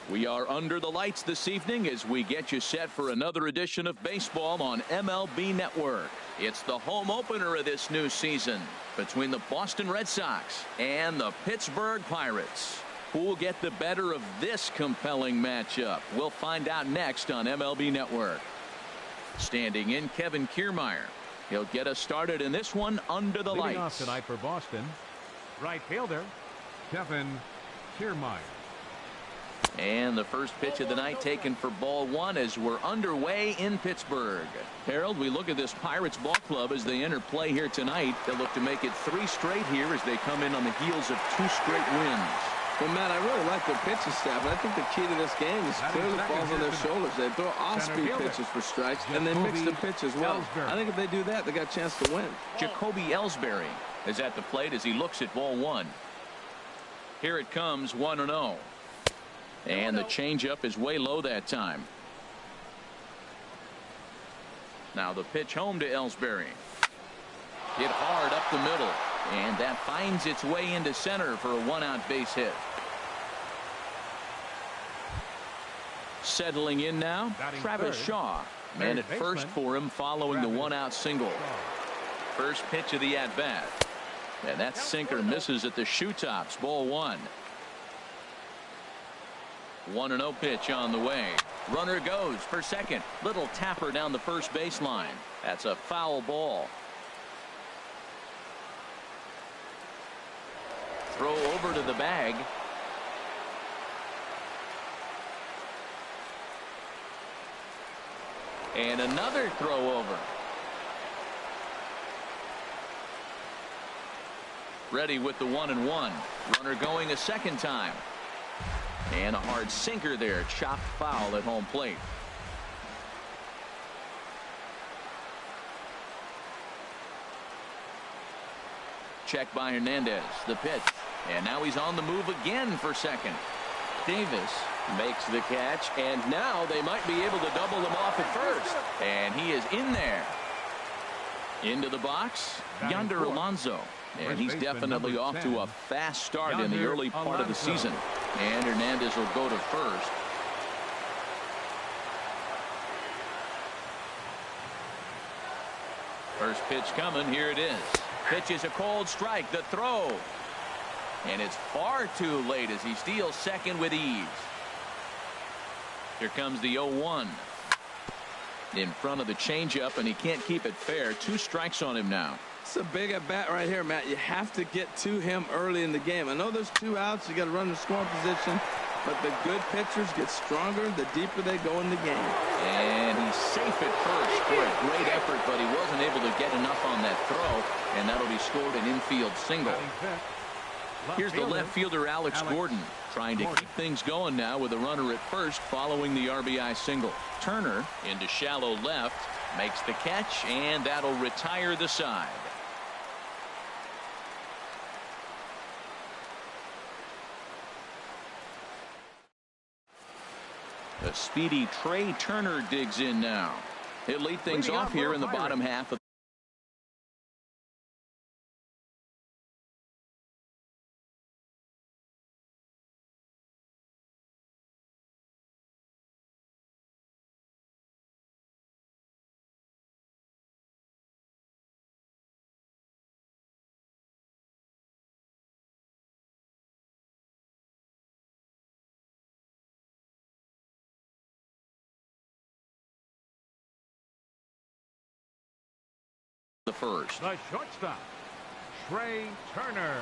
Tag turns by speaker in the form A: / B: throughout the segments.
A: We are under the lights this evening as we get you set for another edition of baseball on MLB Network. It's the home opener of this new season between the Boston Red Sox and the Pittsburgh Pirates. Who will get the better of this compelling matchup? We'll find out next on MLB Network. Standing in, Kevin Kiermaier. He'll get us started in this one under the lights.
B: Leading off tonight for Boston, right fielder Kevin Kiermaier.
A: And the first pitch of the night taken for ball one as we're underway in Pittsburgh. Harold, we look at this Pirates ball club as they enter play here tonight. They'll look to make it 3 straight here as they come in on the heels of 2 straight wins.
C: Well, Matt, I really like their pitching staff, and I think the key to this game is clearly falls on their shoulders. They throw off-speed pitches for strikes, and they mix the pitch as well. I think if they do that, they got a chance to win.
A: Jacoby Ellsbury is at the plate as he looks at ball one. Here it comes, 1-0. And the changeup is way low that time. Now the pitch home to Ellsbury. Hit hard up the middle. And that finds its way into center for a 1-out base hit. Settling in now, Travis Shaw. Man at first for him following the 1-out single. First pitch of the at-bat. And that sinker misses at the shoe tops. Ball one. 1-0 pitch on the way. Runner goes for second. Little tapper down the first baseline. That's a foul ball. Throw over to the bag. And another throw over. Ready with the 1-1. Runner going a second time. And a hard sinker there. Chopped foul at home plate. Check by Hernandez. The pitch. And now he's on the move again for second. Davis makes the catch. And now they might be able to double him off at first. And he is in there. Into the box. Yonder Alonso. And he's definitely off to a fast start in the early part of the season. And Hernandez will go to first. First pitch coming. Here it is. Pitch is a cold strike. The throw. And it's far too late as he steals second with ease. Here comes the 0-1. In front of the changeup, and he can't keep it fair. 2 strikes on him now.
C: It's a big at bat right here, Matt. You have to get to him early in the game. I know there's 2 outs. You got to run the scoring position. But the good pitchers get stronger the deeper they go in the game.
A: And he's safe at first for a great effort, but he wasn't able to get enough on that throw. And that'll be scored an infield single. Here's the left fielder, Alex Gordon, trying to keep things going now with a runner at first following the RBI single. Turner into shallow left, makes the catch, and that'll retire the side. The speedy Trey Turner digs in now. He'll lead things off here in the bottom half of the first.
B: The shortstop, Trey Turner.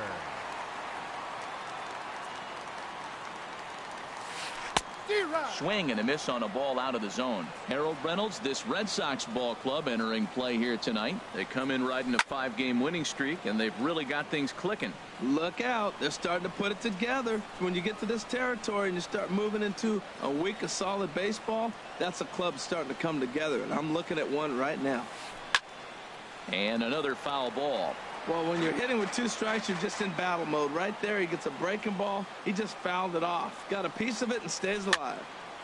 A: Swing and a miss on a ball out of the zone. Harold Reynolds, this Red Sox ball club entering play here tonight. They come in riding a 5-game winning streak, and they've really got things clicking.
C: Look out. They're starting to put it together. When you get to this territory and you start moving into a week of solid baseball, that's a club starting to come together, and I'm looking at one right now.
A: And another foul ball.
C: Well, when you're hitting with 2 strikes, you're just in battle mode. Right there, he gets a breaking ball. He just fouled it off. Got a piece of it and stays alive.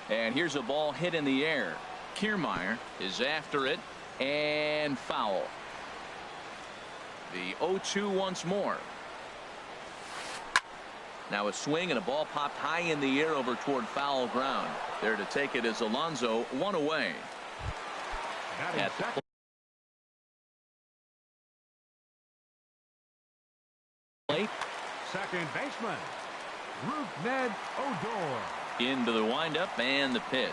A: And here's a ball hit in the air. Kiermaier is after it, and foul. The 0-2 once more. Now a swing and a ball popped high in the air over toward foul ground. There to take it is Alonso, one away. At the plate.
B: Second baseman, Ned Odor.
A: Into the windup and the pitch.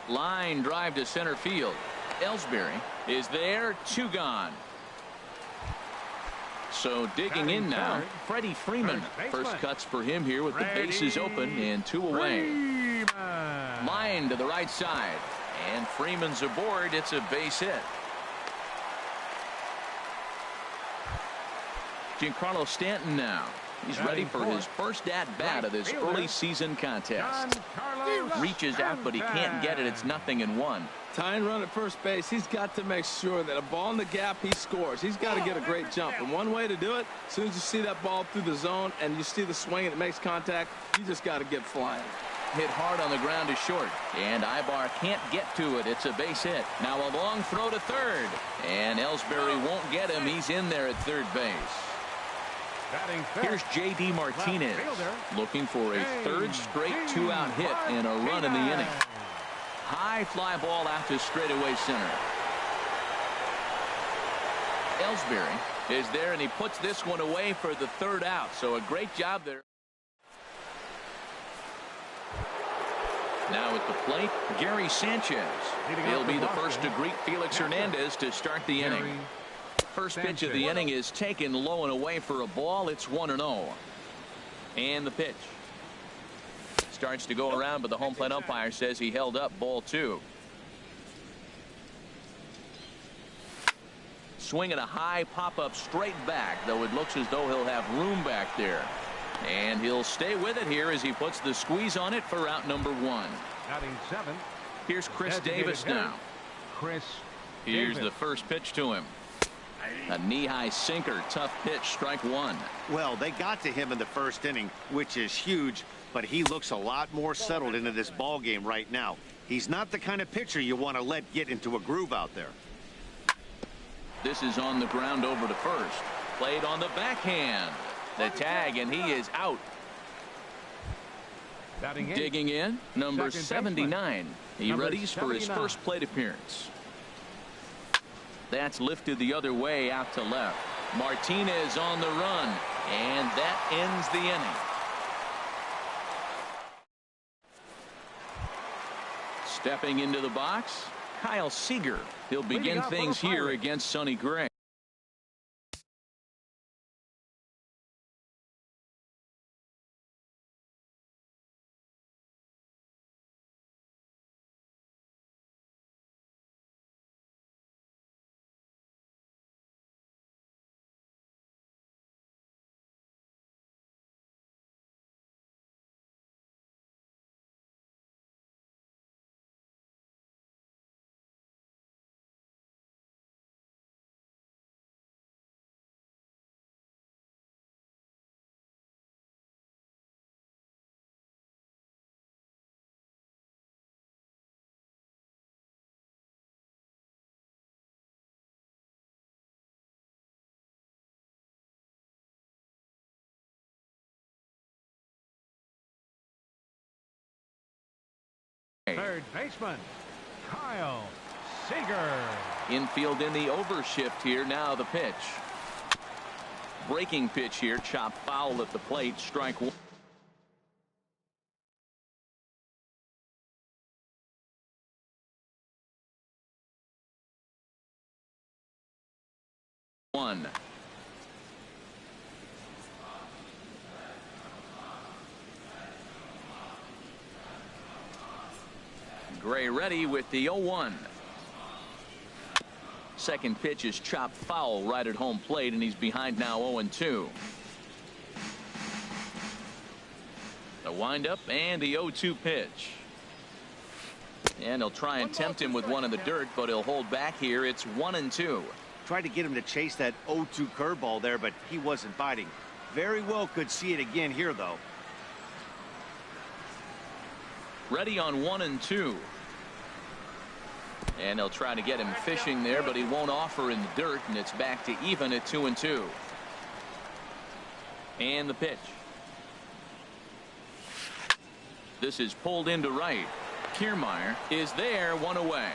A: Line drive to center field. Ellsbury is there, 2 gone. So digging in now, Freddie Freeman. First cuts for him here with the bases open and 2 away. Line to the right side. And Freeman's aboard. It's a base hit. Giancarlo Stanton now. He's ready for his first at-bat of this early season contest. Reaches out, but he can't get it. It's 0-1.
C: Tying run at first base. He's got to make sure that a ball in the gap, he scores. He's got to get a great jump. And one way to do it, as soon as you see that ball through the zone and you see the swing and it makes contact, you just got to get flying.
A: Hit hard on the ground to short. And Ibar can't get to it. It's a base hit. Now a long throw to third. And Ellsbury won't get him. He's in there at third base. Here's J.D. Martinez looking for a third straight 2-out hit and a run in the inning. High fly ball out to straightaway center. Ellsbury is there, and he puts this one away for the 3rd out. So a great job there. Now at the plate, Gary Sanchez. He'll be the first to greet Felix Hernandez to start the inning. First pitch of the inning is taken low and away for a ball. It's 1-0. And the pitch starts to go around, but the home plate umpire says he held up, ball 2. Swinging a high pop-up straight back, though it looks as though he'll have room back there. And he'll stay with it here as he puts the squeeze on it for out number 1.
B: Batting 7.
A: Here's Chris Davis now. Here's the first pitch to him. A knee-high sinker, tough pitch, strike 1.
D: Well, they got to him in the first inning, which is huge, but he looks a lot more settled into this ball game right now. He's not the kind of pitcher you want to let get into a groove out there.
A: This is on the ground over to first. Played on the backhand. The tag, and he is out. Digging in, number 79. He readies for his first plate appearance. That's lifted the other way out to left. Martinez on the run, and that ends the inning. Stepping into the box, Kyle Seager. He'll begin things here against Sonny Gray.
B: Third baseman, Kyle Seager.
A: Infield in the overshift here. Now the pitch. Breaking pitch here. Chop foul at the plate. Strike 1. Gray ready with the 0-1. Second pitch is chopped foul right at home plate, and he's behind now 0-2. The windup and the 0-2 pitch. And he'll try and tempt him with one in the dirt, but he'll hold back here. It's 1-2.
D: Tried to get him to chase that 0-2 curveball there, but he wasn't biting. Very well could see it again here, though.
A: Ready on 1-2. And they'll try to get him fishing there, but he won't offer in the dirt, and it's back to even at 2-2. And the pitch. This is pulled into right. Kiermaier is there, one away.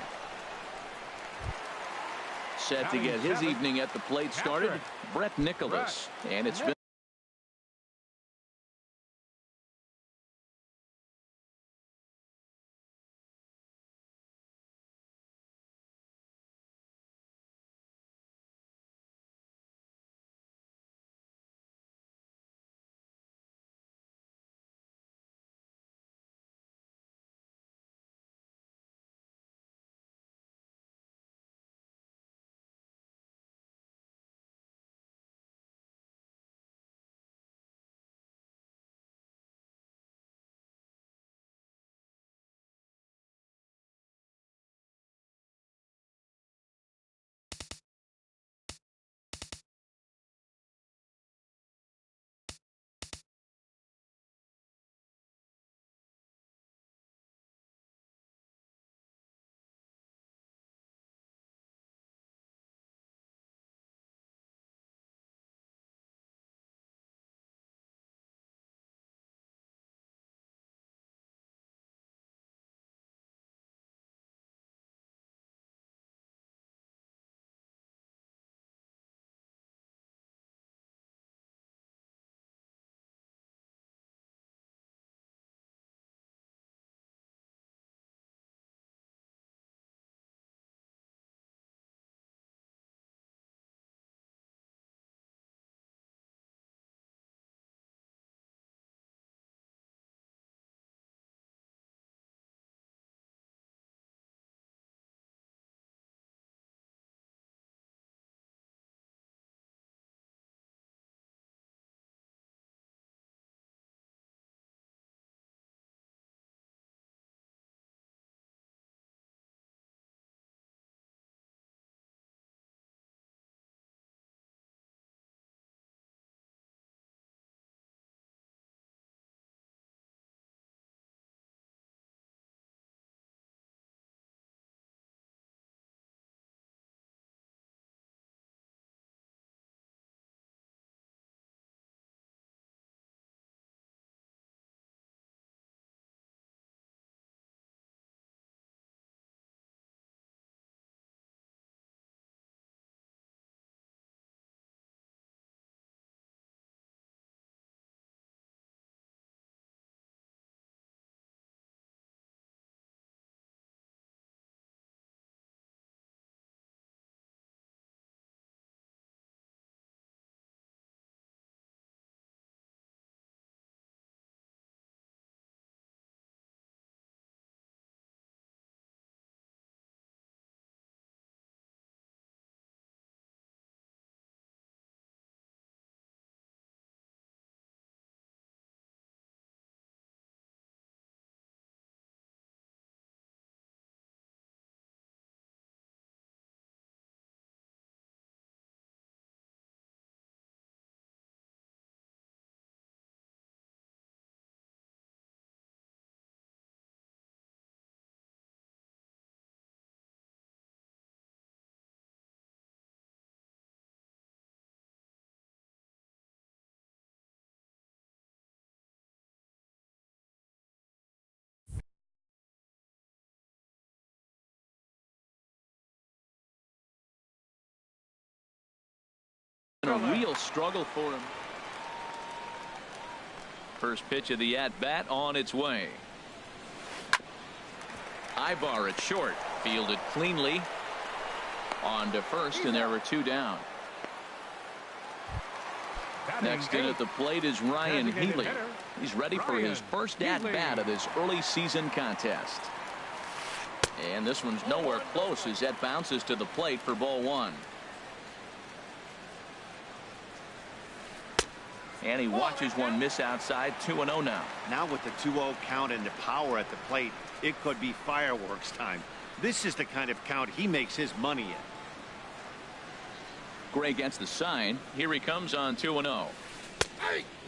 A: Set to get his evening at the plate started, Brett Nicholas. And it's been a real struggle for him. First pitch of the at-bat on its way. Ibar at short, fielded cleanly on to first, and there were two down. Next in at the plate is Ryan Healy. He's ready for his first at-bat of this early season contest. And this one's nowhere close as that bounces to the plate for ball one. And he watches one miss outside. 2-0 now.
D: Now with the 2-0 count and the power at the plate, it could be fireworks time. This is the kind of count he makes his money in.
A: Gray gets the sign. Here he comes on 2-0.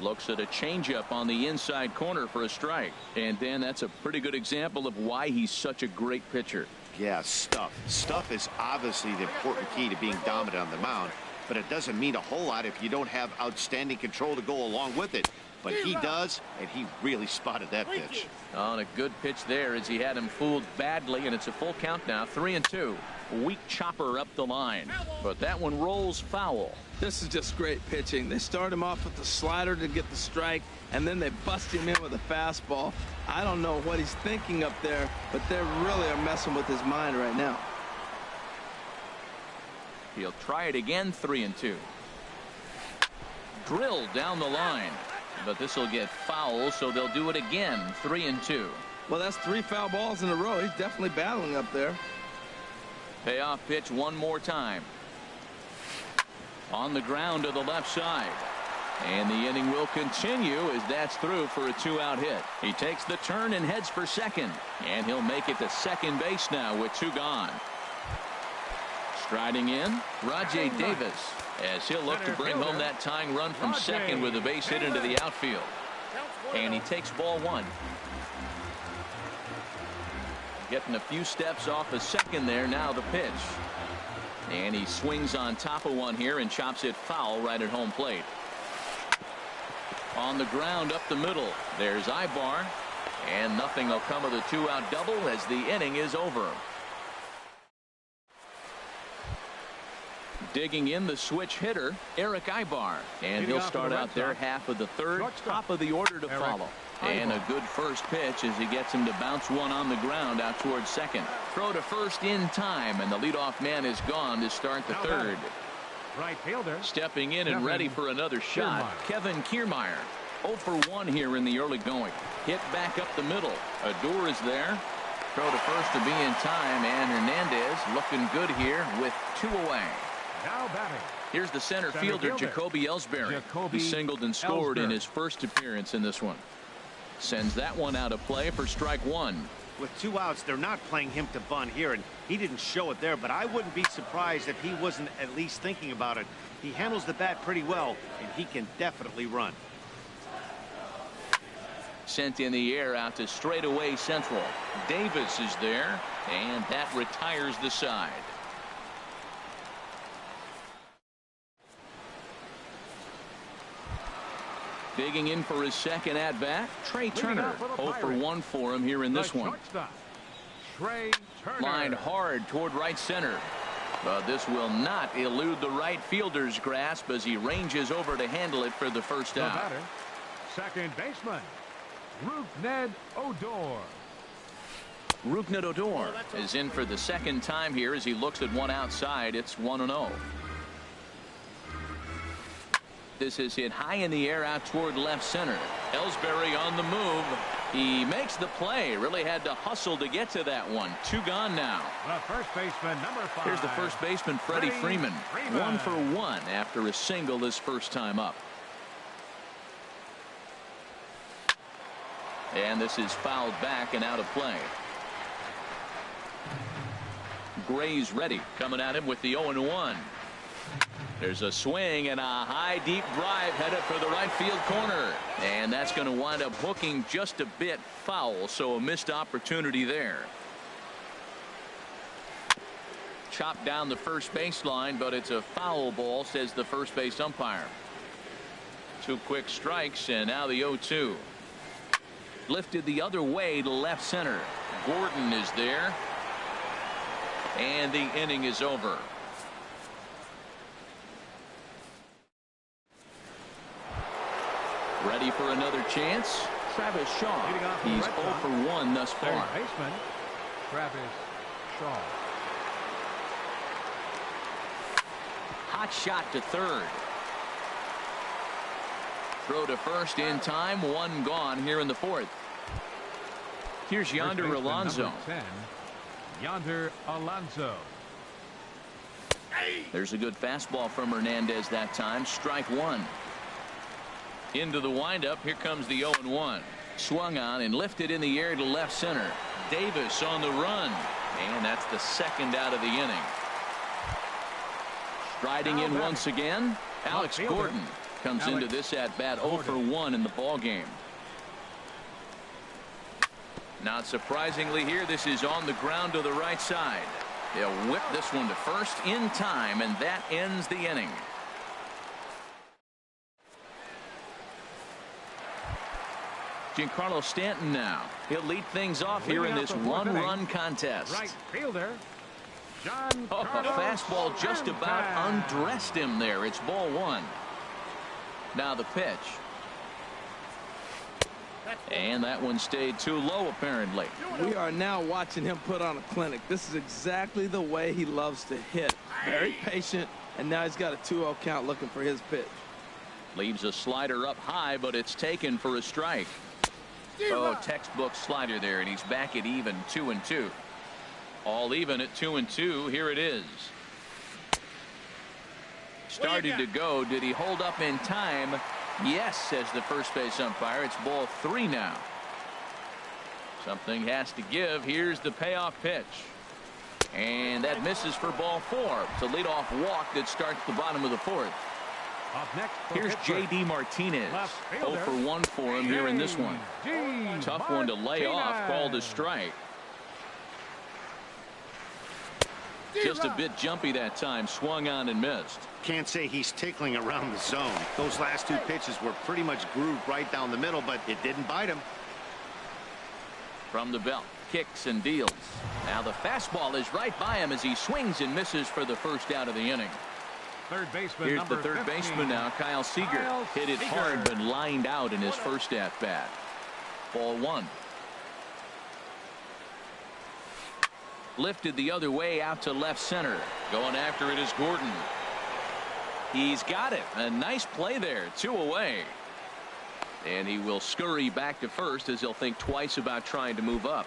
A: Looks at a changeup on the inside corner for a strike. And Dan, that's a pretty good example of why he's such a great pitcher.
D: Yeah, stuff. Stuff is obviously the important key to being dominant on the mound. but it doesn't mean a whole lot if you don't have outstanding control to go along with it. But he does, and he really spotted that pitch.
A: On a good pitch there as he had him fooled badly, and it's a full count now, 3-2. Weak chopper up the line, but that one rolls foul.
C: This is just great pitching. They start him off with the slider to get the strike, and then they bust him in with a fastball. I don't know what he's thinking up there, but they really are messing with his mind right now.
A: He'll try it again, 3-2. Drilled down the line, but this will get foul, so they'll do it again, 3-2.
C: Well, that's 3 foul balls in a row. He's definitely battling up there.
A: Payoff pitch one more time. On the ground to the left side. And the inning will continue as that's through for a 2-out hit. He takes the turn and heads for second. And he'll make it to second base now with 2 gone. Striding in, Rajay Davis, as he'll look to bring home that tying run from second with a base hit into the outfield. And he takes ball 1. Getting a few steps off a second there. Now the pitch. And he swings on top of one here and chops it foul right at home plate. On the ground up the middle. There's Ibar. And nothing will come of the 2-out double as the inning is over. Digging in the switch hitter, Eric Ibar. And he'll start out there half of the third, top of the order to follow. And a good first pitch as he gets him to bounce one on the ground out towards second. Throw to first in time, and the leadoff man is gone to start the third.
B: Right fielder.
A: Stepping in and ready for another shot, Kevin Kiermaier. 0 for 1 here in the early going. Hit back up the middle. Odor is there. Throw to first to be in time, and Hernandez looking good here with 2 away.
B: Now batting.
A: Here's the center fielder, Jacoby Ellsbury. He singled and scored in his first appearance in this one. Sends that one out of play for strike 1.
D: With 2 outs, they're not playing him to bunt here, and he didn't show it there, but I wouldn't be surprised if he wasn't at least thinking about it. He handles the bat pretty well, and he can definitely run.
A: Sent in the air out to straightaway central. Davis is there, and that retires the side. Digging in for his second at-bat, Trey Turner. 0 for 1 for him here in this one.
B: Trey Turner.
A: Lined hard toward right center. But this will not elude the right fielder's grasp as he ranges over to handle it for the first out.
B: Batter, second baseman, Rougned Odor.
A: Rougned Odor is in for the second time here as he looks at one outside. It's 1-0. This is hit high in the air out toward left center. Ellsbury on the move. He makes the play. Really had to hustle to get to that one. 2 gone now.
B: The first baseman, number 5.
A: Here's the first baseman, Freddie Freeman. 1 for 1 after a single this first time up. And this is fouled back and out of play. Gray's ready. Coming at him with the 0-1. There's a swing and a high deep drive headed for the right field corner, and that's going to wind up hooking just a bit foul, so a missed opportunity there. Chopped down the first baseline, but it's a foul ball, says the first base umpire. 2 quick strikes, and now the 0-2. Lifted the other way to left center. Gordon is there, and the inning is over. Ready for another chance. Travis Shaw. He's 0 for 1 thus far.
B: Third baseman, Travis Shaw.
A: Hot shot to third. Throw to first in time. 1 gone here in the 4th. Here's Yonder Alonso.
B: 10, Yonder Alonso.
A: There's a good fastball from Hernandez that time. Strike 1. Into the windup. Here comes the 0-1. Swung on and lifted in the air to left center. Davis on the run. And that's the second out of the inning. Striding in once again, Alex Gordon comes into this at bat 0 for 1 in the ball game. Not surprisingly here, this is on the ground to the right side. They'll whip this one to first in time, and that ends the inning. Giancarlo Stanton now. He'll lead things off here in this one-run contest.
B: Right fielder.
A: Oh, a fastball just about undressed him there. It's ball one. Now the pitch. And that one stayed too low, apparently.
C: We are now watching him put on a clinic. This is exactly the way he loves to hit. Very patient, and now he's got a 2-0 count looking for his pitch.
A: Leaves a slider up high, but it's taken for a strike. Oh, textbook slider there, and he's back at even 2-2. All even at 2-2. Here it is. Started to go. Did he hold up in time? Yes, says the first base umpire. It's ball 3 now. Something has to give. Here's the payoff pitch. And that misses for ball 4. It's a leadoff walk that starts the bottom of the 4th. Here's J.D. Martinez. 0 for 1 for him here in this one. Tough one to lay off. Called a strike. Just a bit jumpy that time. Swung on and missed.
D: Can't say he's tickling around the zone. Those last 2 pitches were pretty much grooved right down the middle, but it didn't bite him.
A: From the belt, kicks and deals. Now the fastball is right by him as he swings and misses for the first out of the inning.
B: Third baseman.
A: Here's the third baseman now, Kyle Seager. Hit it hard, but lined out in his first at bat. Ball 1. Lifted the other way out to left center. Going after it is Gordon. He's got it. A nice play there. 2 away. And he will scurry back to first as he'll think twice about trying to move up.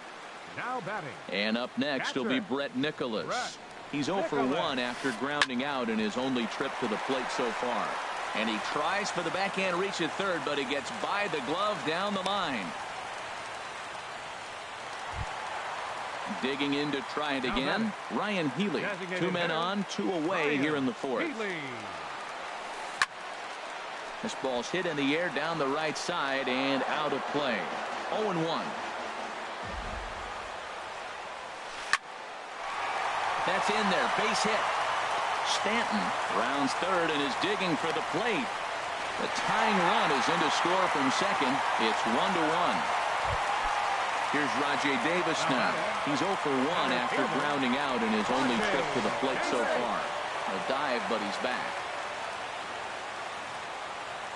B: Now batting.
A: And up next will be Brett Nicholas. He's 0 for 1 after grounding out in his only trip to the plate so far. And he tries for the backhand reach at third, but he gets by the glove down the line. Digging in to try it again. Ryan Healy. 2 men on, 2 away here in the 4th. This ball's hit in the air down the right side and out of play. 0-1. That's in there. Base hit. Stanton rounds third and is digging for the plate. The tying run is in to score from second. It's 1-1. Here's Rajay Davis now. He's 0 for 1 after grounding out in his only trip to the plate so far. A dive, but he's back.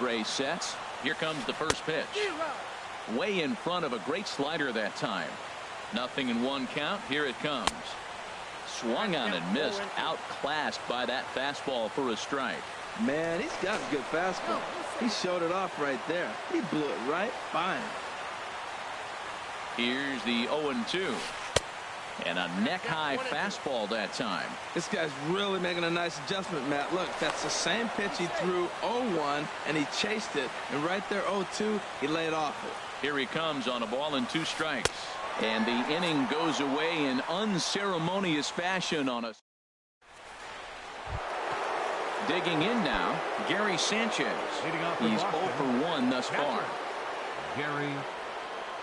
A: Gray sets. Here comes the first pitch. Way in front of a great slider that time. 0-1 count. Here it comes. Swung on and missed. Outclassed by that fastball for a strike.
C: Man, he's got a good fastball. He showed it off right there. He blew it right by him.
A: Here's the 0-2. And a neck-high fastball that time.
C: This guy's really making a nice adjustment, Matt. Look, that's the same pitch he threw 0-1, and he chased it. And right there, 0-2, he laid off it.
A: Here he comes on a ball and 2 strikes. And the inning goes away in unceremonious fashion on a... Digging in now, Gary Sanchez. He's 0 for 1 thus far.
B: Gary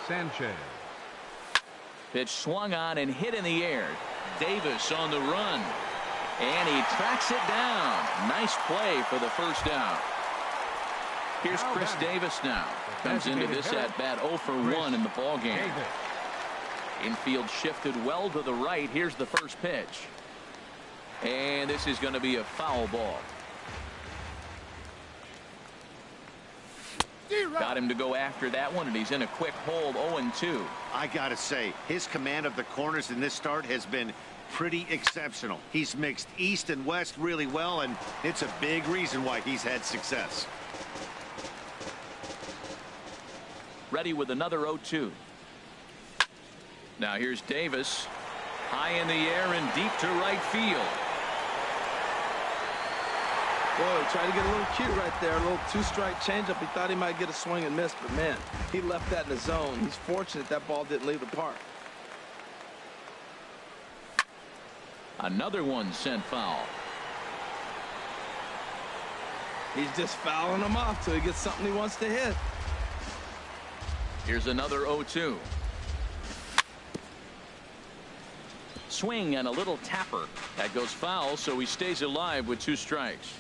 B: Sanchez.
A: Pitch swung on and hit in the air. Davis on the run. And he tracks it down. Nice play for the first out. Here's Chris Davis now. Comes into this at-bat 0 for 1 in the ballgame. Infield shifted well to the right. Here's the first pitch. And this is going to be a foul ball. Got him to go after that one, and he's in a quick hold. 0-2.
D: I gotta say, his command of the corners in this start has been pretty exceptional. He's mixed east and west really well, and it's a big reason why he's had success.
A: Ready with another 0-2. Now here's Davis. High in the air and deep to right field.
C: Boy, tried to get a little cute right there. A little 2-strike changeup. He thought he might get a swing and miss, but man, he left that in the zone. He's fortunate that ball didn't leave the park.
A: Another one sent foul.
C: He's just fouling them off till he gets something he wants to hit.
A: Here's another 0-2. Swing and a little tapper. That goes foul, so he stays alive with 2 strikes.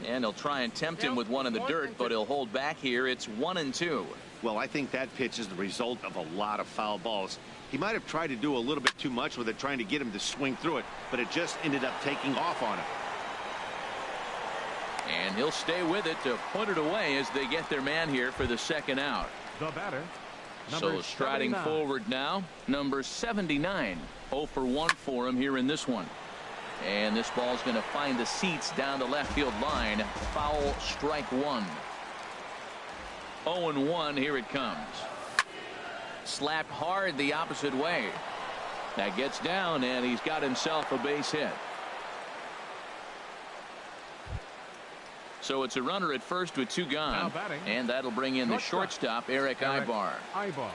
A: And he'll try and tempt him with one in the dirt, but he'll hold back here. It's 1-2.
D: Well, I think that pitch is the result of a lot of foul balls. He might have tried to do a little bit too much with it, trying to get him to swing through it, but it just ended up taking off on him.
A: And he'll stay with it to put it away as they get their man here for the second out.
B: The batter,
A: So striding
B: 79.
A: forward now, number 79. 0 for 1 for him here in this one. And this ball's going to find the seats down the left field line. Foul, strike one. 0-1, here it comes. Slapped hard the opposite way. That gets down, and he's got himself a base hit. So it's a runner at first with 2 gone.
B: Now batting.
A: And that'll bring in the shortstop, Eric Ibar.
B: Ibar.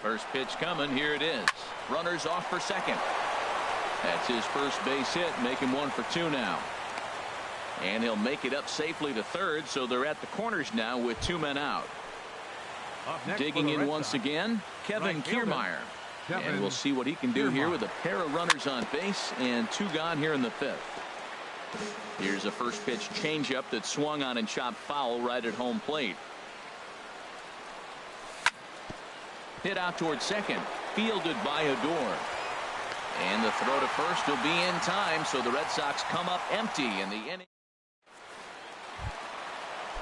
A: First pitch coming. Here it is. Runners off for second. That's his first base hit. Make him 1 for 2 now. And he'll make it up safely to third. So they're at the corners now with 2 men out.
B: Up next
A: Digging
B: for the
A: in
B: Red
A: once
B: Sox.
A: again, Kevin
B: Right fielder,
A: Kiermaier. And
B: Kevin
A: we'll see what he can do here
B: Kiermaier.
A: with a pair of runners on base and 2 gone here in the 5th. Here's a first pitch changeup that swung on and chopped foul right at home plate. Hit out towards second, fielded by Odor. And the throw to first will be in time, so the Red Sox come up empty in the inning.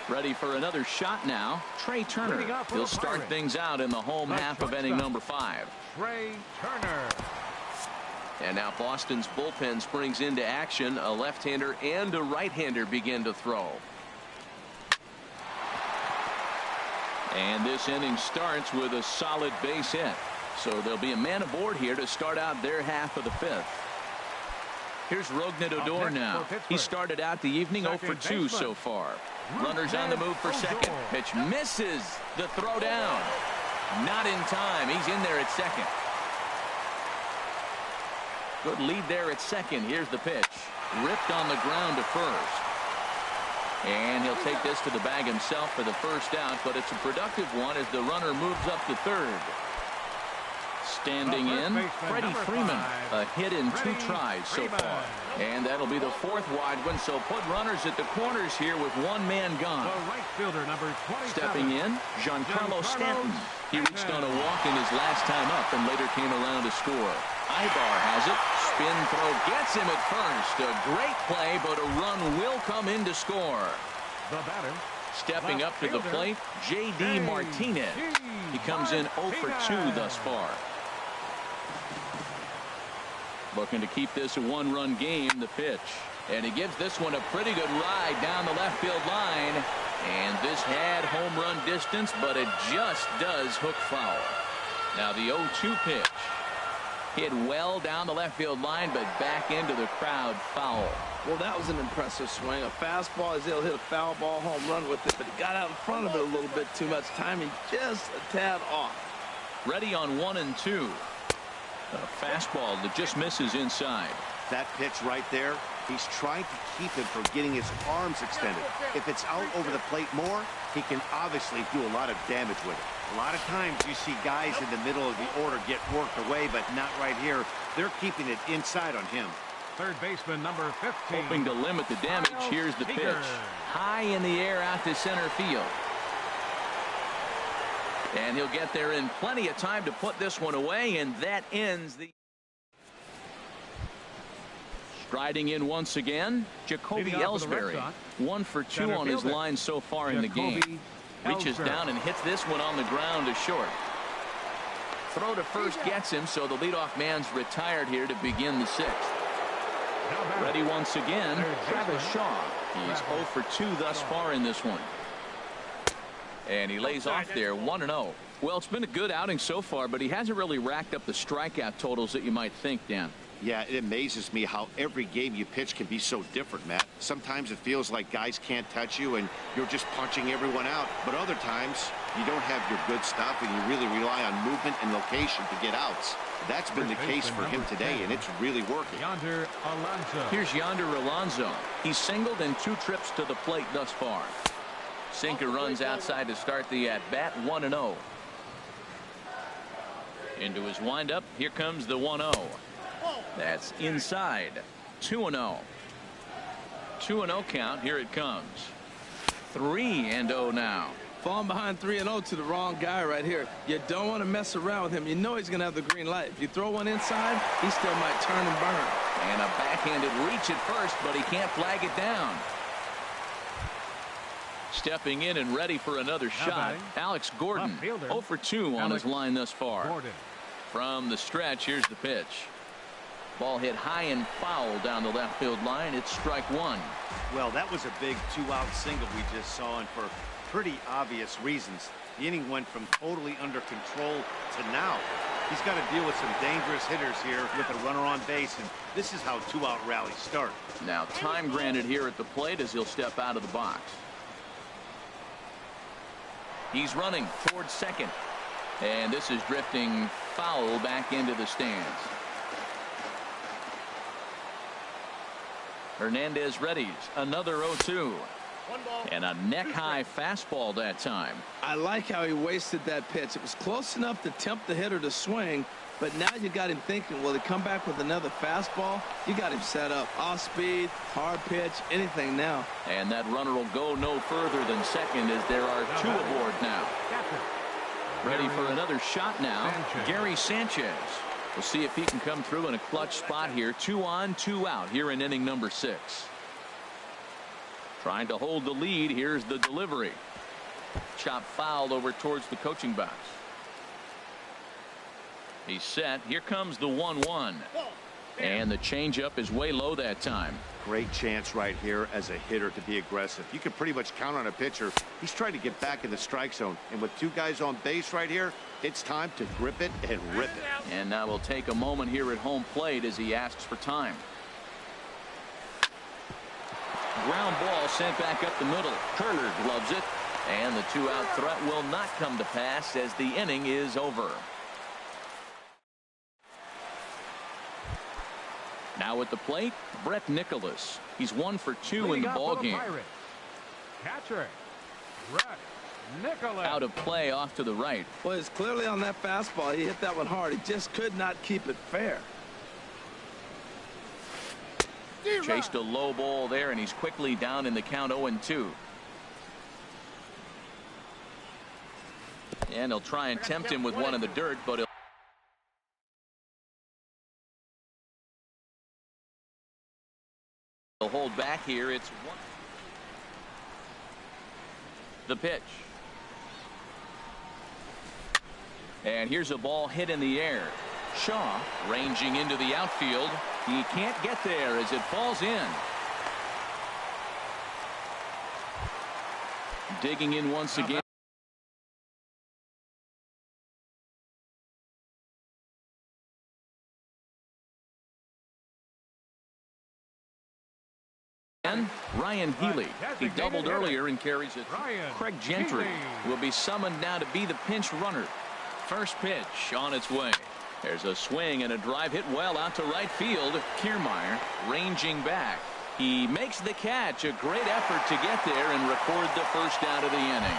A: Ready for another shot now, Trey Turner.
B: Leading off for
A: He'll
B: the
A: start
B: Pirates,
A: things out in the home
B: the
A: half of inning
B: shortstop.
A: number 5.
B: Trey Turner.
A: And now Boston's bullpen springs into action. A left-hander and a right-hander begin to throw. And this inning starts with a solid base hit. So there'll be a man aboard here to start out their half of the 5th. Here's Rougned Odor now. He started out the evening 0 for 2 so far. Runners on the move for second. Pitch misses the throw down. Not in time. He's in there at second. Good lead there at second. Here's the pitch. Ripped on the ground to first. And he'll take this to the bag himself for the first out, but it's a productive one as the runner moves up to third. Standing in, Freddie Freeman. A hit in 2 tries so far. And that'll be the 4th wide one, so put runners at the corners here with 1 man gone.
B: The right fielder, number 27.
A: Stepping in, Giancarlo Stanton. He reached on a walk in his last time up and later came around to score. Ibar has it. Spin throw gets him at first. A great play, but a run will come in to score.
B: The batter,
A: Stepping up to the plate, J.D. Martinez. He comes in 0 for 2 thus far. Looking to keep this a 1-run game. The pitch. And he gives this one a pretty good ride down the left field line. And this had home run distance, but it just does hook foul. Now the 0-2 pitch. Hit well down the left field line, but back into the crowd, foul.
C: Well, that was an impressive swing. A fastball, is able to hit a foul ball home run with it, but he got out in front of it a little bit too much. Timing just a tad off.
A: Ready on 1 and 2. A fastball that just misses inside.
D: That pitch right there, he's trying to keep him from getting his arms extended. If it's out over the plate more, he can obviously do a lot of damage with it. A lot of times you see guys in the middle of the order get worked away, but not right here. They're keeping it inside on him.
B: Third baseman, number 15.
A: Hoping to limit the damage. Here's the pitch. High in the air out to center field. And he'll get there in plenty of time to put this one away, and that ends the... Striding in once again, Jacoby Ellsbury. 1 for 2 on his line so far in the game. Reaches down and hits this one on the ground to short. Throw to first gets him, so the leadoff man's retired here to begin the 6th. Ready once again, Travis Shaw. He's 0 for 2 thus far in this one. And he lays off there 1-0. Well, it's been a good outing so far, but he hasn't really racked up the strikeout totals that you might think, Dan.
D: Yeah, it amazes me how every game you pitch can be so different, Matt. Sometimes it feels like guys can't touch you and you're just punching everyone out. But other times you don't have your good stuff and you really rely on movement and location to get outs. That's been the case for him today, and it's really working.
B: Yonder Alonso.
A: Here's Yonder Alonso. He's singled in 2 trips to the plate thus far. Sinker runs outside to start the at-bat, 1-0. Into his windup. Here comes the 1-0. That's inside. 2-0. 2-0 count. Here it comes. 3-0 now.
C: Falling behind 3-0 to the wrong guy right here. You don't want to mess around with him. You know he's going to have the green light. If you throw one inside, he still might turn and burn.
A: And a backhanded reach at first, but he can't flag it down. Stepping in and ready for another shot, Alex Gordon. 0 for 2 on his line thus far. From the stretch, here's the pitch. Ball hit high and foul down the left field line. It's strike one.
D: Well, that was a big 2-out single we just saw, and for pretty obvious reasons. The inning went from totally under control to now. He's got to deal with some dangerous hitters here with a runner on base, and this is how 2-out rallies start.
A: Now time granted here at the plate as he'll step out of the box. He's running towards second, and this is drifting foul back into the stands. Hernandez readies another 0-2. And a neck-high fastball that time.
C: I like how he wasted that pitch. It was close enough to tempt the hitter to swing, but now you got him thinking, will he come back with another fastball? You got him set up. Off speed, hard pitch, anything now.
A: And that runner will go no further than second as there are two aboard now. Ready for another shot now, Gary Sanchez. We'll see if he can come through in a clutch spot here. 2 on, 2 out here in inning number 6. Trying to hold the lead. Here's the delivery. Chop foul over towards the coaching box. He's set. Here comes the 1-1. And the changeup is way low that time.
D: Great chance right here as a hitter to be aggressive. You can pretty much count on a pitcher. He's trying to get back in the strike zone. And with 2 guys on base right here, it's time to grip it and rip it.
A: And now we'll take a moment here at home plate as he asks for time. Ground ball sent back up the middle. Turner gloves it. And the 2-out threat will not come to pass as the inning is over. Now at the plate, Brett Nicholas. He's 1 for 2 in the ballgame.
B: Catcher, Brett Nicholas.
A: Out of play off to the right.
C: Well, it's clearly on that fastball. He hit that one hard. He just could not keep it fair.
A: Chased a low ball there, and he's quickly down in the count 0-2. And he'll try and tempt him with one in the dirt, but he'll hold back here. It's 1. The pitch. And here's a ball hit in the air. Shaw ranging into the outfield. He can't get there as it falls in. Digging in once again. Ryan Healy. He doubled earlier and carries it. Craig Gentry will be summoned now to be the pinch runner. First pitch on its way. There's a swing and a drive hit well out to right field. Kiermaier ranging back. He makes the catch. A great effort to get there and record the first out of the inning.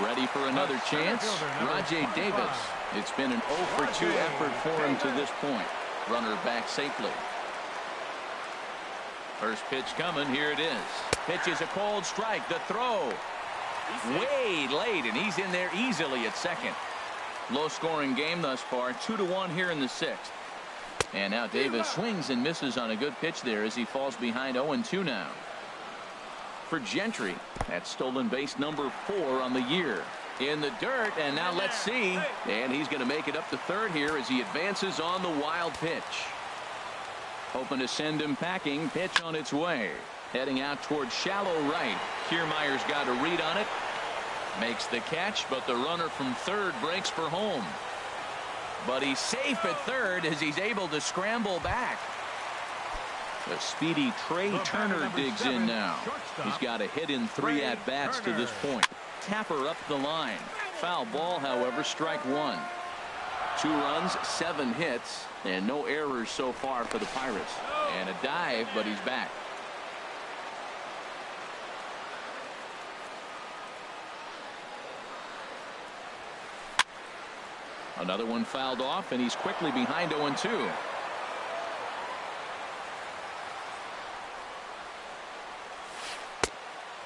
A: Ready for another chance. Rajay Davis. It's been an 0 for 2 effort for him to this point. Runner back safely. First pitch coming. Here it is. Pitch is a cold strike. The throw way late, and he's in there easily at second. Low scoring game thus far. 2-1 here in the 6th. And now Davis swings and misses on a good pitch there as he falls behind 0-2 now. For Gentry, that's stolen base number 4 on the year. In the dirt, and now let's see. And he's going to make it up to third here as he advances on the wild pitch. Hoping to send him packing. Pitch on its way. Heading out towards shallow right. Kiermaier's got a read on it. Makes the catch, but the runner from third breaks for home. But he's safe at third as he's able to scramble back. The speedy Trey Turner digs in now. He's got a hit in 3 at-bats to this point. Tapper up the line. Foul ball, however, strike 1. 2 runs, 7 hits, and no errors so far for the Pirates. And a dive, but he's back. Another one fouled off, and he's quickly behind 0-2.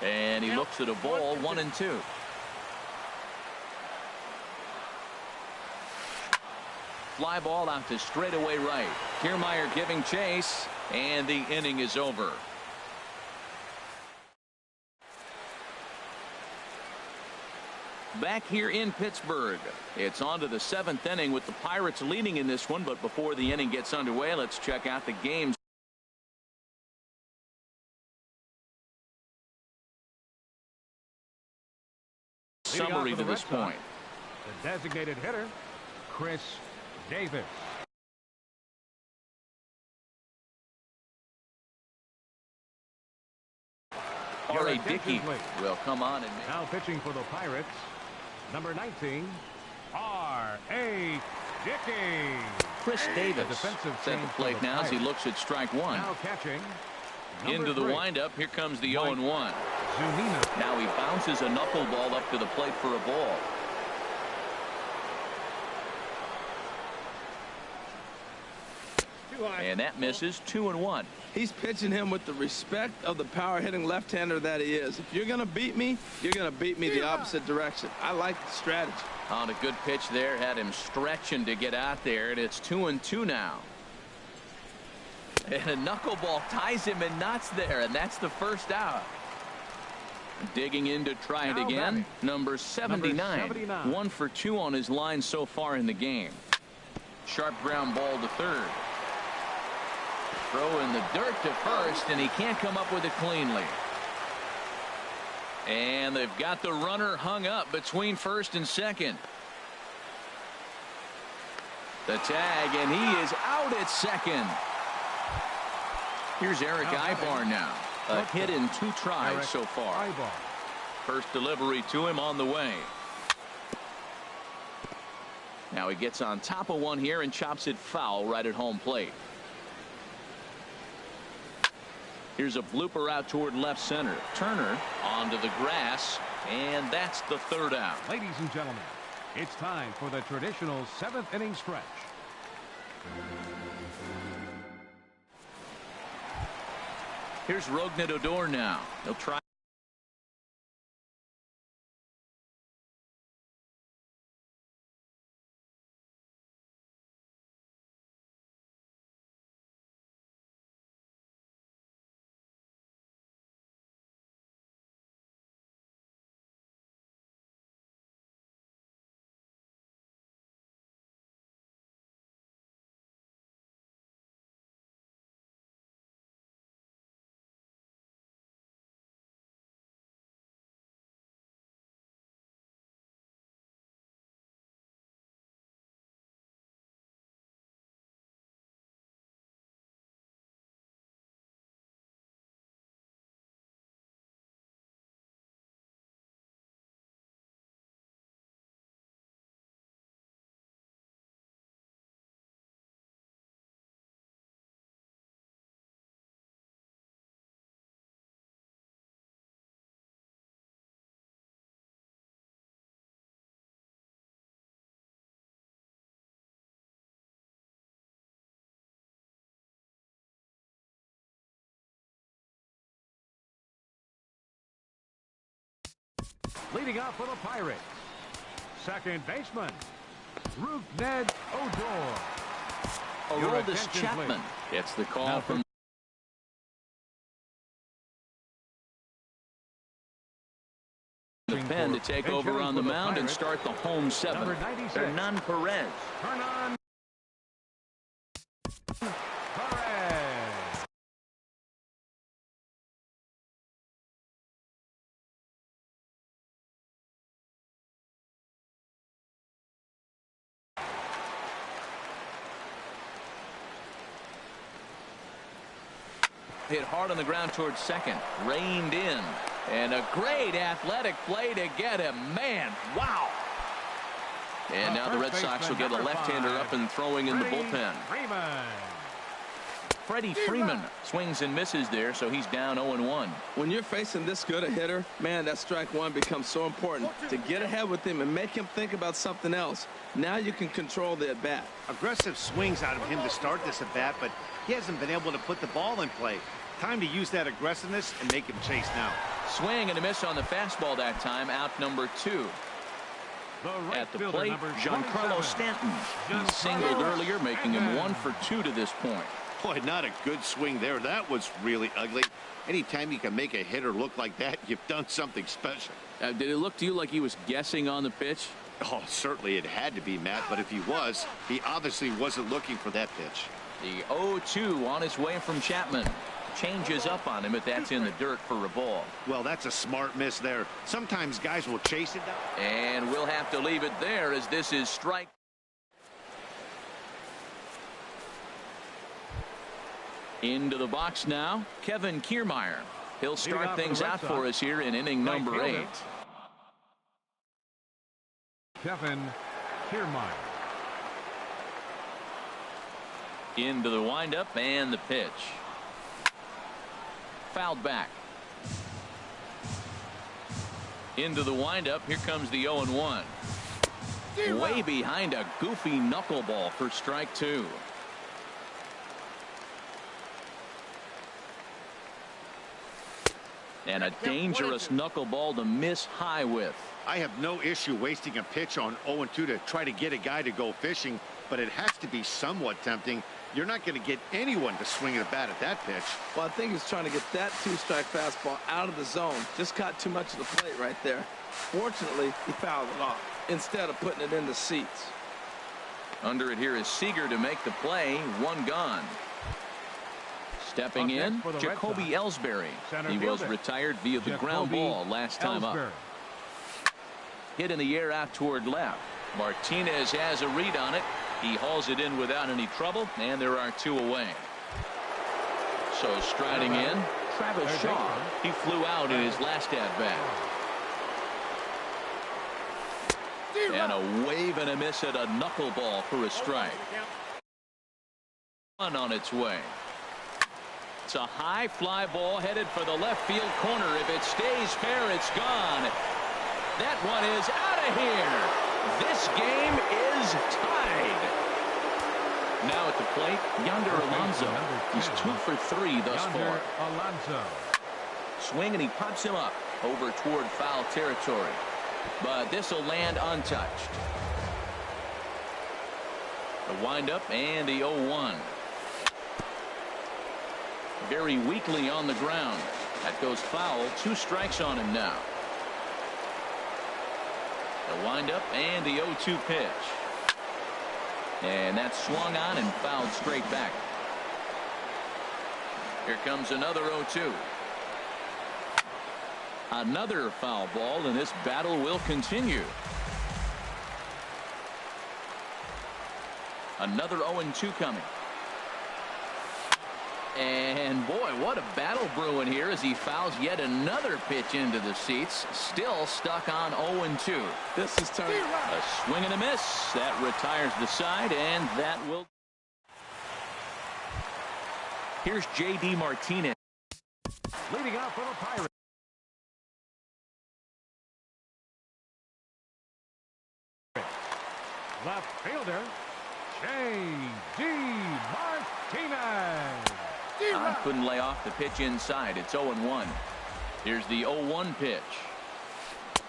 A: And he looks at a ball, 1-2. Fly ball out to straightaway right. Kiermaier giving chase, and the inning is over. Back here in Pittsburgh, it's on to the 7th inning with the Pirates leading in this one. But before the inning gets underway, let's check out the game's summary to this point.
B: The designated hitter, Chris Davis.
A: R.A. Dickey will come on and
B: now pitching for the Pirates, number 19, R.A. Dickey.
A: Chris Davis at the plate now as he looks at strike one.
B: Now catching.
A: Into the windup. Here comes the 0-1. Now he bounces a knuckleball up to the plate for a ball. And that misses. 2-1.
C: He's pitching him with the respect of the power hitting left-hander that he is. If you're going to beat me, you're going to beat me the opposite direction. I like the strategy.
A: On a good pitch there, had him stretching to get out there, and it's 2-2 now. And a knuckleball ties him in knots there, and that's the first out. Digging in to try it again. Number 79. 1 for 2 on his line so far in the game. Sharp ground ball to third. Throw in the dirt to first, and he can't come up with it cleanly. And they've got the runner hung up between first and second. The tag, and he is out at second. Here's Eric Ibar now. A hit in 2 tries so far. First delivery to him on the way. Now he gets on top of one here and chops it foul right at home plate. Here's a blooper out toward left center. Turner onto the grass, and that's the third out.
B: Ladies and gentlemen, it's time for the traditional 7th inning stretch.
A: Here's Rougned Odor now. He'll try.
B: Leading off for the Pirates, second baseman, Rougned Odor.
A: Aroldis Chapman gets the call from the pen to take over on the mound and start the home 7th. Hernan Perez.
B: Hernan Perez.
A: Hit hard on the ground towards second. Reined in. And a great athletic play to get him. Man, wow. And now the Red Sox will get a left-hander up and throwing in the bullpen. Freddie Freeman swings and misses there, so he's down 0-1.
C: When you're facing this good a hitter, man, that strike one becomes so important to get ahead with him and make him think about something else. Now you can control the at-bat.
D: Aggressive swings out of him to start this at-bat, but he hasn't been able to put the ball in play. Time to use that aggressiveness and make him chase now.
A: Swing and a miss on the fastball that time, out number 2. At the plate, Giancarlo Stanton. He singled earlier, making him 1 for 2 to this point.
D: Boy, not a good swing there. That was really ugly. Anytime you can make a hitter look like that, you've done something special.
A: Did it look to you like he was guessing on the pitch?
D: Oh, certainly it had to be, Matt, but if he was, he obviously wasn't looking for that pitch.
A: The 0-2 on his way from Chapman. Changes up on him, but that's in the dirt for a ball.
D: Well, that's a smart miss there. Sometimes guys will chase it down.
A: And we'll have to leave it there as this is strike. Into the box now, Kevin Kiermaier. He'll start things out for us here in inning number 8.
B: Kevin Kiermaier.
A: Into the windup and the pitch. Fouled back. Into the windup. Here comes the 0-1. Way behind a goofy knuckleball for strike 2. And a dangerous knuckleball to miss high with.
D: I have no issue wasting a pitch on 0-2 to try to get a guy to go fishing, but it has to be somewhat tempting. You're not going to get anyone to swing a bat at that pitch.
C: Well, I think he's trying to get that 2-strike fastball out of the zone. Just caught too much of the plate right there. Fortunately, he fouled it off instead of putting it in the seats.
A: Under it here is Seager to make the play. 1 gone. Stepping in, Jacoby Ellsbury. He was retired via the ground ball last time up. Hit in the air out toward left. Martinez has a read on it. He hauls it in without any trouble, and there are 2 away. So striding in, Travis Shaw. He flew out in his last at-bat. And a wave and a miss at a knuckleball for a strike. 1 on its way. It's a high fly ball headed for the left field corner. If it stays fair, it's gone. That one is out of here. This game is tied. Now at the plate, Yonder Alonso. He's 2 for 3 thus far.
B: Alonso.
A: Swing and he pops him up over toward foul territory. But this will land untouched. The windup and the 0-1. Very weakly on the ground. That goes foul. 2 strikes on him now. The windup and the 0-2 pitch. And that's swung on and fouled straight back. Here comes another 0-2. Another foul ball, and this battle will continue. Another 0-2 coming. And boy, what a battle brewing here as he fouls yet another pitch into the seats. Still stuck on 0-2.
C: This is turning.
A: A swing and a miss. That retires the side, and that will. Here's J.D. Martinez.
B: Leading out for the Pirates. Left fielder, J.D. Martinez.
A: Couldn't lay off the pitch inside. It's 0-1. Here's the 0-1 pitch.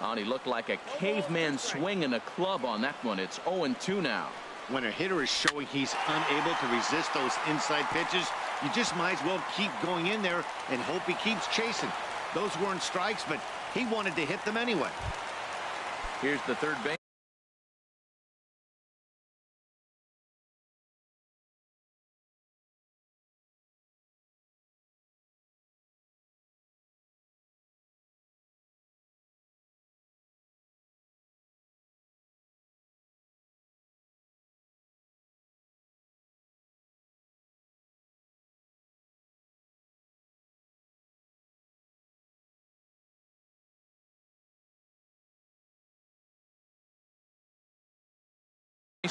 A: Oh, he looked like a caveman swinging a club on that one. It's 0-2 now.
D: When a hitter is showing he's unable to resist those inside pitches, you just might as well keep going in there and hope he keeps chasing. Those weren't strikes, but he wanted to hit them anyway.
A: Here's the third base.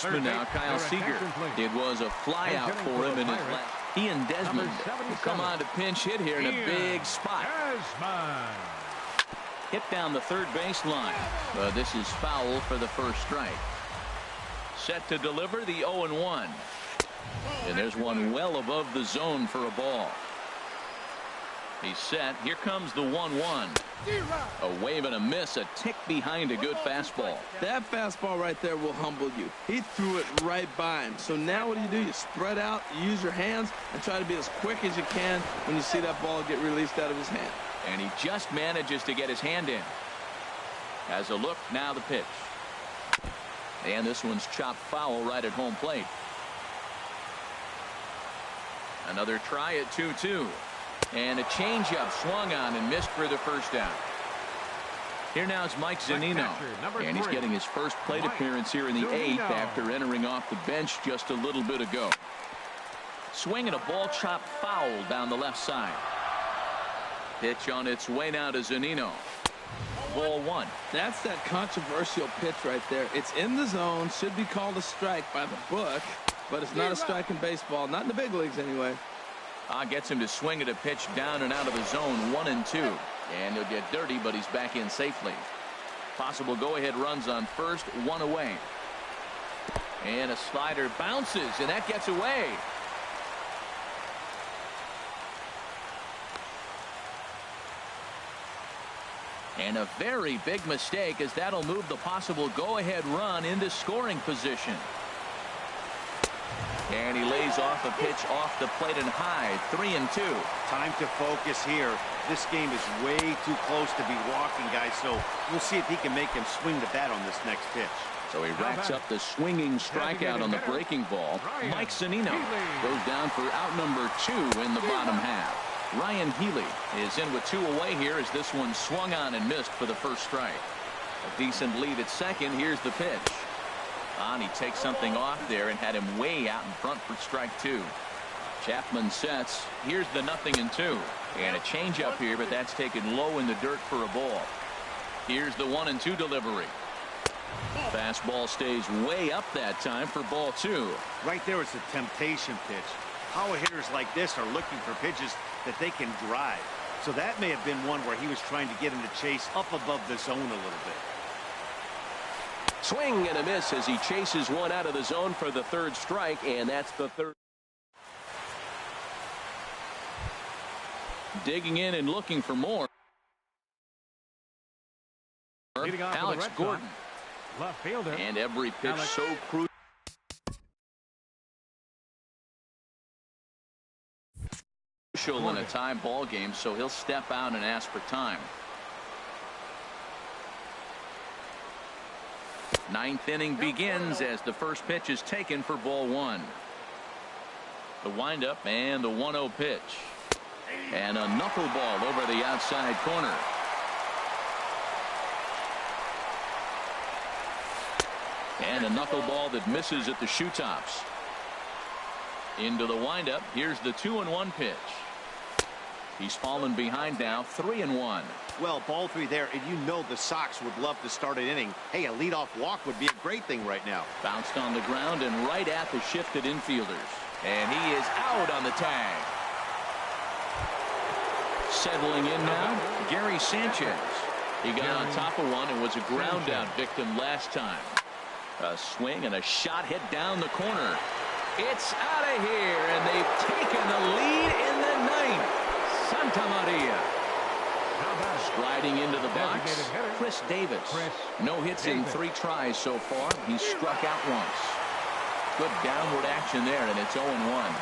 A: Now Kyle Seager. It was a fly out for him in his last. He and Desmond will come on to pinch hit here in a big spot. Hit down the third baseline. But this is foul for the first strike. Set to deliver the 0-1. And there's one well above the zone for a ball. He's set. Here comes the 1-1. A wave and a miss, a tick behind a good fastball.
C: That fastball right there will humble you. He threw it right by him. So now what do? You spread out, you use your hands, and try to be as quick as you can when you see that ball get released out of his hand.
A: And he just manages to get his hand in. Has a look, now the pitch. And this one's chopped foul right at home plate. Another try at 2-2. And a changeup swung on and missed for the first out. Here now is Mike Zunino. And he's getting his first plate appearance here in the 8th after entering off the bench just a little bit ago. Swinging a ball chopped foul down the left side. Pitch on its way now to Zunino. Ball 1.
C: That's that controversial pitch right there. It's in the zone, should be called a strike by the book, but it's not a strike in baseball, not in the big leagues anyway.
A: Gets him to swing at a pitch down and out of the zone, 1-2. And he'll get dirty, but he's back in safely. Possible go-ahead runs on first, one away. And a slider bounces, and that gets away. And a very big mistake, as that'll move the possible go-ahead run into scoring position. And he lays off a pitch off the plate and high, 3-2.
D: Time to focus here. This game is way too close to be walking, guys, so we'll see if he can make him swing the bat on this next pitch.
A: So he racks up the swinging strikeout on the breaking ball. Mike Zunino goes down for out number 2 in the bottom half. Ryan Healy is in with 2 away here as this one swung on and missed for the first strike. A decent lead at second. Here's the pitch. He takes something off there and had him way out in front for strike 2. Chapman sets. Here's the 0-2. And a changeup here, but that's taken low in the dirt for a ball. Here's the 1-2 delivery. Fastball stays way up that time for ball 2.
D: Right there, it's a temptation pitch. Power hitters like this are looking for pitches that they can drive. So that may have been one where he was trying to get him to chase up above the zone a little bit.
E: Swing and a miss as he chases one out of the zone for the third strike, and that's the third.
A: Digging in and looking for more. Alex Gordon.
B: Left fielder.
A: And every pitch so crucial. In a tie ball game, so he'll step out and ask for time. 9th inning begins as the first pitch is taken for ball 1. The windup and the 1-0 pitch. And a knuckleball over the outside corner. And a knuckleball that misses at the shoe tops. Into the windup. Here's the 2-1 pitch. He's fallen behind now, 3-1.
D: Well, ball 3 there, and you know the Sox would love to start an inning. Hey, a leadoff walk would be a great thing right now.
A: Bounced on the ground and right at the shifted infielders. And he is out on the tag. Settling in now, Gary Sanchez. He got on top of one and was a ground out victim last time. A swing and a shot hit down the corner. It's out of here, and they've taken the lead in the 9th. Santa Maria. Striding into the box, Chris Davis. No hits in 3 tries so far. He's struck out once. Good downward action there, and it's 0-1.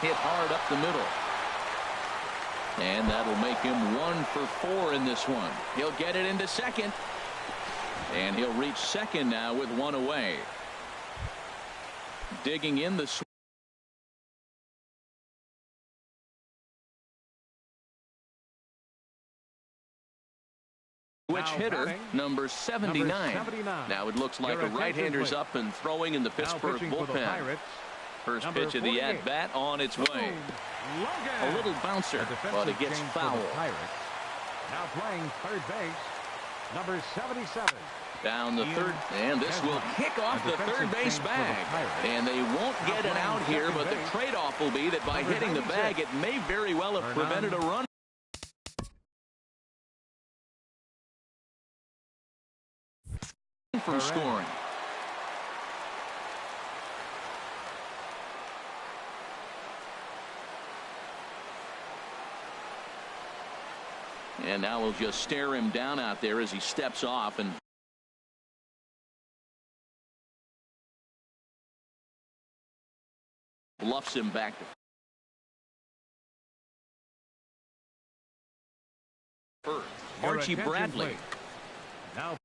A: Hit hard up the middle. And that'll make him 1 for 4 in this one. He'll get it into second. And he'll reach second now with 1 away. Digging in the switch hitter, number 79. Now it looks like a right-hander's up and throwing in the Pittsburgh bullpen. First pitch of the at-bat on its way. A little bouncer, but it gets foul.
B: Now playing third base, number 77.
A: Down the third, and this will kick off the third base bag. And they won't get it out here, but the trade-off will be that by hitting the bag, it may very well have prevented a run from scoring. And now we'll just stare him down out there as he steps off and bluffs him back to first. Archie Bradley.
B: Now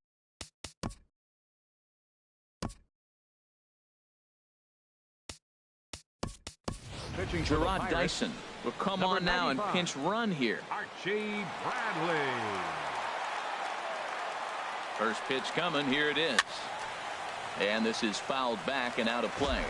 A: Gerard Dyson will come on now and pinch run here.
B: Archie Bradley.
A: First pitch coming. Here it is. And this is fouled back and out of play.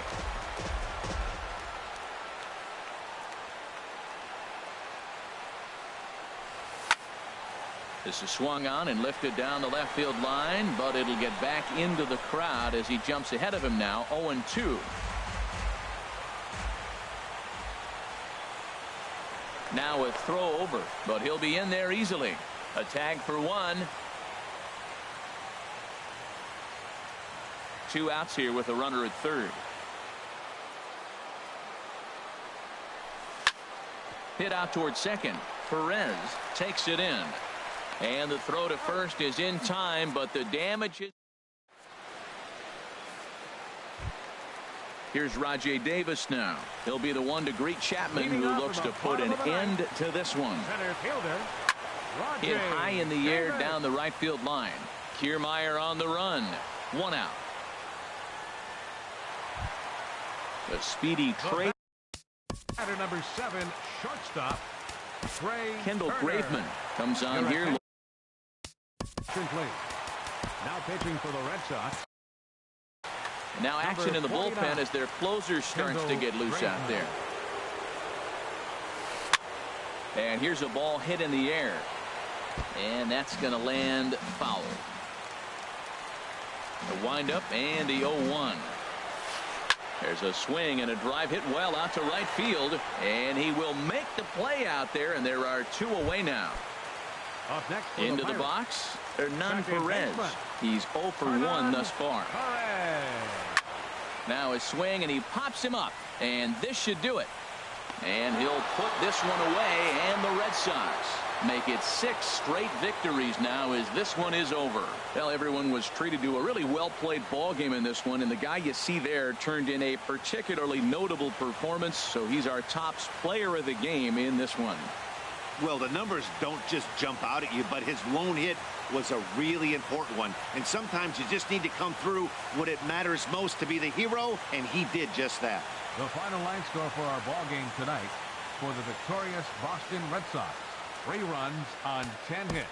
A: This is swung on and lifted down the left field line, but it'll get back into the crowd as he jumps ahead of him now. 0-2. Now a throw over, but he'll be in there easily. A tag for one. 2 outs here with a runner at third. Hit out towards second. Perez takes it in. And the throw to first is in time, but the damage is. Here's Rajay Davis now. He'll be the one to greet Chapman, who looks to put an end to this one.
B: Center fielder,
A: Hit high in the air down the right field line. Kiermaier on the run. 1 out. The speedy trade.
B: Batter number 7, shortstop,
A: Kendall Graveman comes on here.
B: Now pitching for the Red Sox.
A: Now action in the bullpen as their closer starts to get loose out there. And here's a ball hit in the air. And that's going to land foul. The windup and the 0-1. There's a swing and a drive hit well out to right field. And he will make the play out there, and there are 2 away now.
B: Up next
A: into the box, Hernan Perez. He's 0 for 1 thus far. Now a swing, and he pops him up, and this should do it. And he'll put this one away, and the Red Sox make it 6 straight victories now as this one is over. Well, everyone was treated to a really well-played ball game in this one, and the guy you see there turned in a particularly notable performance, so he's our top player of the game in this one.
D: Well, the numbers don't just jump out at you, but his lone hit was a really important one. And sometimes you just need to come through when it matters most to be the hero, and he did just that.
B: The final line score for our ball game tonight for the victorious Boston Red Sox. 3 runs on 10 hits.